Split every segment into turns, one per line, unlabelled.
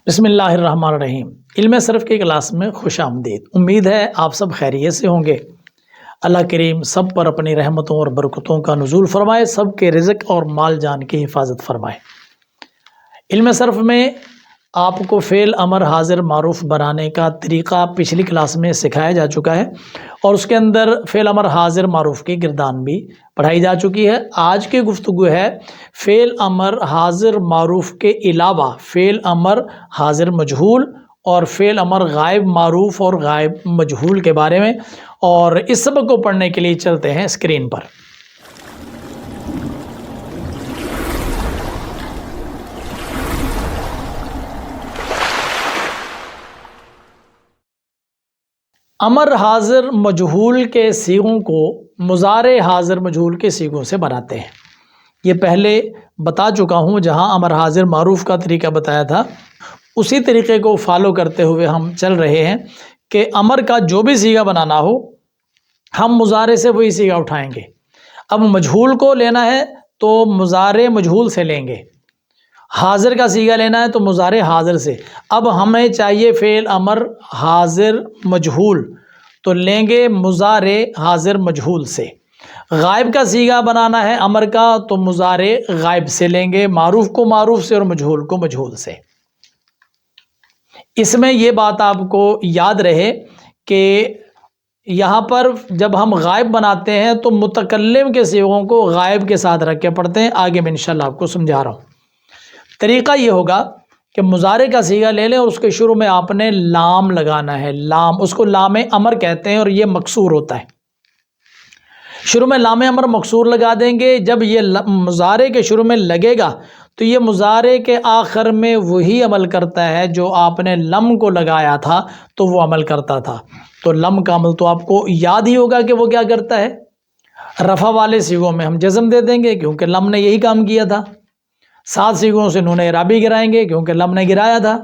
بسم اللہ الرحمن الرحیم۔ علم صرف کی کلاس میں خوش آمدید۔ امید ہے آپ سب خیریت سے ہوں گے۔ اللہ کریم سب پر اپنی رحمتوں اور برکتوں کا نزول فرمائے، سب کے رزق اور مال جان کی حفاظت فرمائے۔ علم صرف میں آپ کو فعل امر حاضر معروف بنانے کا طریقہ پچھلی کلاس میں سکھایا جا چکا ہے، اور اس کے اندر فعل امر حاضر معروف کی گردان بھی پڑھائی جا چکی ہے۔ آج کی گفتگو ہے فعل امر حاضر معروف کے علاوہ فعل امر حاضر مجہول اور فعل امر غائب معروف اور غائب مجہول کے بارے میں، اور اس سبق کو پڑھنے کے لیے چلتے ہیں اسکرین پر۔ امر حاضر مجہول کے صیغوں کو مضارع حاضر مجہول کے صیغوں سے بناتے ہیں۔ یہ پہلے بتا چکا ہوں، جہاں امر حاضر معروف کا طریقہ بتایا تھا اسی طریقے کو فالو کرتے ہوئے ہم چل رہے ہیں کہ امر کا جو بھی صیغہ بنانا ہو ہم مضارع سے وہی صیغہ اٹھائیں گے۔ اب مجہول کو لینا ہے تو مضارع مجہول سے لیں گے، حاضر کا صیغہ لینا ہے تو مضارع حاضر سے۔ اب ہمیں چاہیے فعل امر حاضر مجہول، تو لیں گے مضارع حاضر مجہول سے۔ غائب کا صیغہ بنانا ہے امر کا تو مضارع غائب سے لیں گے، معروف کو معروف سے اور مجہول کو مجہول سے۔ اس میں یہ بات آپ کو یاد رہے کہ یہاں پر جب ہم غائب بناتے ہیں تو متکلم کے صیغوں کو غائب کے ساتھ رکھ کے پڑھتے ہیں۔ آگے میں انشاءاللہ آپ کو سمجھا رہا ہوں۔ طریقہ یہ ہوگا کہ مضارع کا صیغہ لے لیں اور اس کے شروع میں آپ نے لام لگانا ہے۔ لام، اس کو لام امر کہتے ہیں اور یہ مکسور ہوتا ہے۔ شروع میں لام امر مکسور لگا دیں گے۔ جب یہ مضارع کے شروع میں لگے گا تو یہ مضارع کے آخر میں وہی عمل کرتا ہے جو آپ نے لم کو لگایا تھا تو وہ عمل کرتا تھا۔ تو لم کا عمل تو آپ کو یاد ہی ہوگا کہ وہ کیا کرتا ہے۔ رفع والے صیغوں میں ہم جزم دے دیں گے کیونکہ لم نے یہی کام کیا تھا۔ 7 صیغوں سے نون اعرابی گرائیں گے کیونکہ لم نے گرایا تھا۔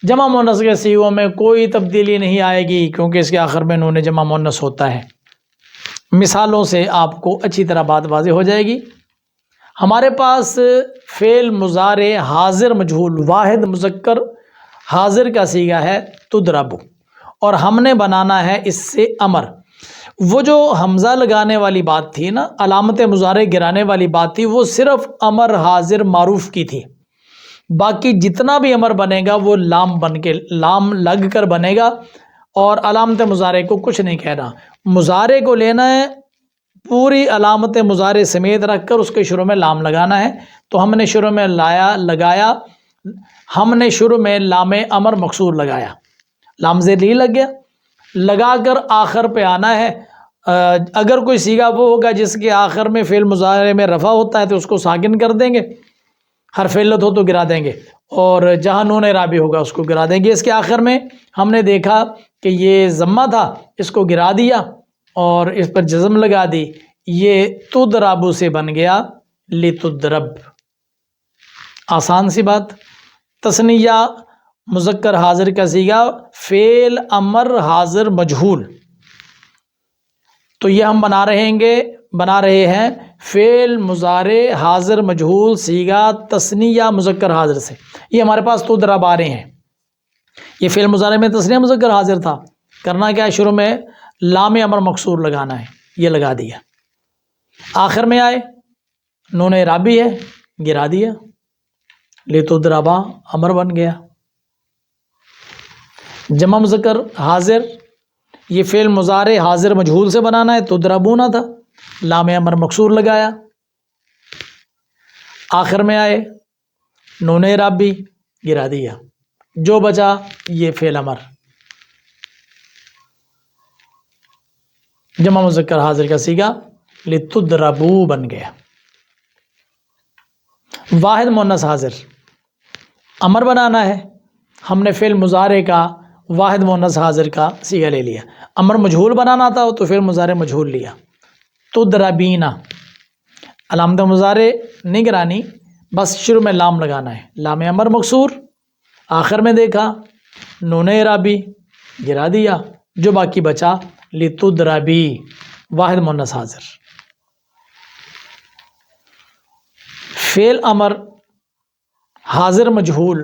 جمع مؤنث کے صیغوں میں کوئی تبدیلی نہیں آئے گی کیونکہ اس کے آخر میں نون جمع مؤنث ہوتا ہے۔ مثالوں سے آپ کو اچھی طرح بات واضح ہو جائے گی۔ ہمارے پاس فعل مضارع حاضر مجہول واحد مذکر حاضر کا صیغہ ہے تضرب، اور ہم نے بنانا ہے اس سے امر۔ وہ جو حمزہ لگانے والی بات تھی نا، علامت مضارع گرانے والی بات تھی، وہ صرف امر حاضر معروف کی تھی۔ باقی جتنا بھی امر بنے گا وہ لام بن کے لام لگ کر بنے گا، اور علامت مضارع کو کچھ نہیں کہنا۔ مضارع کو لینا ہے، پوری علامت مضارع سمیت رکھ کر اس کے شروع میں لام لگانا ہے۔ تو ہم نے شروع میں لگایا، ہم نے شروع میں لام امر مکسور لگایا، لام زیر لی لگ گیا، لگا کر آخر پہ آنا ہے۔ اگر کوئی صیغہ وہ ہوگا جس کے آخر میں فعل مضارع میں رفع ہوتا ہے تو اس کو ساکن کر دیں گے، حرف علت ہو تو گرا دیں گے، اور جہاں نون اعرابی ہوگا اس کو گرا دیں گے۔ اس کے آخر میں ہم نے دیکھا کہ یہ ضمہ تھا، اس کو گرا دیا اور اس پر جزم لگا دی، یہ تضرب سے بن گیا لتضرب۔ آسان سی بات۔ تثنیہ مذکر حاضر کا صیغہ فعل امر حاضر مجہول، تو یہ ہم بنا رہے ہیں فعل مضارع حاضر مجہول صیغہ تثنیہ مذکر حاضر سے۔ یہ ہمارے پاس تضرب آ رہے ہیں۔ یہ فعل مضارع میں تثنیہ مذکر حاضر تھا، کرنا کیا ہے، شروع میں لام امر مکسور لگانا ہے، یہ لگا دیا۔ آخر میں آئے نون اعرابی ہے، گرا دیا، لتضربا امر بن گیا۔ جمع مذکر حاضر، یہ فعل مضارع حاضر مجہول سے بنانا ہے، تضربون تھا، لام امر مکسور لگایا۔ آخر میں آئے نون اعرابی، گرا دیا، جو بچا یہ فعل امر جمع مذکر حاضر کا صیغہ لتضربوا بن گیا۔ واحد مؤنث حاضر امر بنانا ہے، ہم نے فعل مضارع کا واحد مؤنث حاضر کا صیغہ لے لیا۔ امر مجہول بنانا تھا تو فعل مضارع مجہول لیا، تضربین، علامت مضارع نہیں گرانی، بس شروع میں لام لگانا ہے، لام امر مکسور، آخر میں دیکھا نون اعرابی، گرا دیا، جو باقی بچا لتضربی، واحد مؤنث حاضر۔ فعل امر حاضر مجہول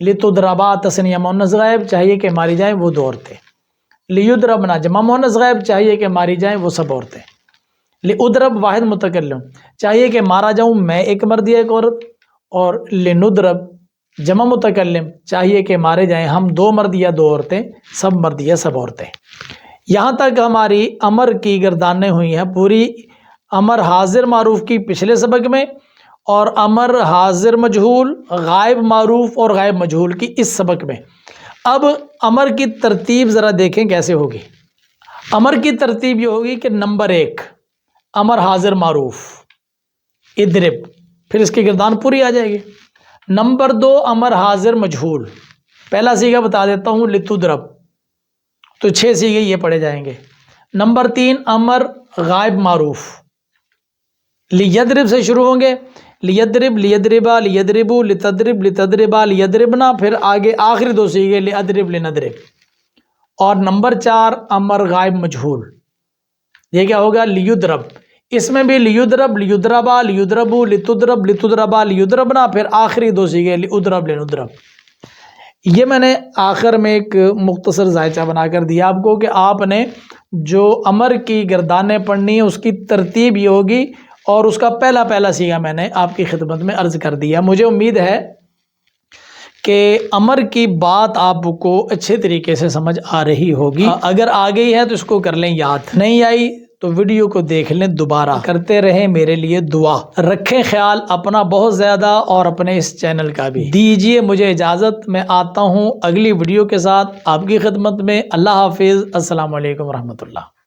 لتضربا تثنیہ مؤنث غائب چاہیے کہ ماری جائیں وہ دو عورتیں، لیضربنا جمع مؤنث غائب چاہیے کہ ماری جائیں وہ سب عورتیں، لأضرب واحد متکلم چاہیے کہ مارا جاؤں میں ایک مرد یا ایک عورت، اور لنضرب جمع متکلم چاہیے کہ مارے جائیں ہم دو مرد یا دو عورتیں، سب مرد یا سب عورتیں۔ یہاں تک ہماری امر کی گردانیں ہوئی ہیں پوری، امر حاضر معروف کی پچھلے سبق میں، اور امر حاضر مجہول، غائب معروف اور غائب مجہول کی اس سبق میں۔ اب امر کی ترتیب ذرا دیکھیں کیسے ہوگی۔ امر کی ترتیب یہ ہوگی کہ نمبر 1 امر حاضر معروف اضرب، پھر اس کی گردان پوری آ جائے گی۔ نمبر 2 امر حاضر مجہول، پہلا صیغہ بتا دیتا ہوں لتضرب، تو 6 صیغے یہ پڑھے جائیں گے۔ نمبر 3 امر غائب معروف لیضرب سے شروع ہوں گے، لیضرب، لیضربا، لیضربو، لتضرب، لتضربا، لیضربنا، پھر آگے آخری 2 صیغے لاضرب، لنضرب۔ اور نمبر 4 امر غائب مجہول، یہ کیا ہوگا لیضرب، اس میں بھی لیضرب، لیضربا، لیضربو، لتضرب، لتضربا، لیضربنا، پھر آخری 2 صیغے لاضرب، لنضرب۔ یہ میں نے آخر میں ایک مختصر ذائچہ بنا کر دیا آپ کو کہ آپ نے جو امر کی گردانیں پڑھنی ہیں اس کی ترتیب یہ ہوگی، اور اس کا پہلا صیغہ میں نے آپ کی خدمت میں عرض کر دیا۔ مجھے امید ہے کہ امر کی بات آپ کو اچھے طریقے سے سمجھ آ رہی ہوگی، اگر آ گئی ہے تو اس کو کر لیں یاد، نہیں آئی تو ویڈیو کو دیکھ لیں دوبارہ، کرتے رہیں میرے لیے دعا، رکھیں خیال اپنا بہت زیادہ اور اپنے اس چینل کا بھی۔ دیجیے مجھے اجازت، میں آتا ہوں اگلی ویڈیو کے ساتھ آپ کی خدمت میں۔ اللہ حافظ، السلام علیکم ورحمۃ اللہ۔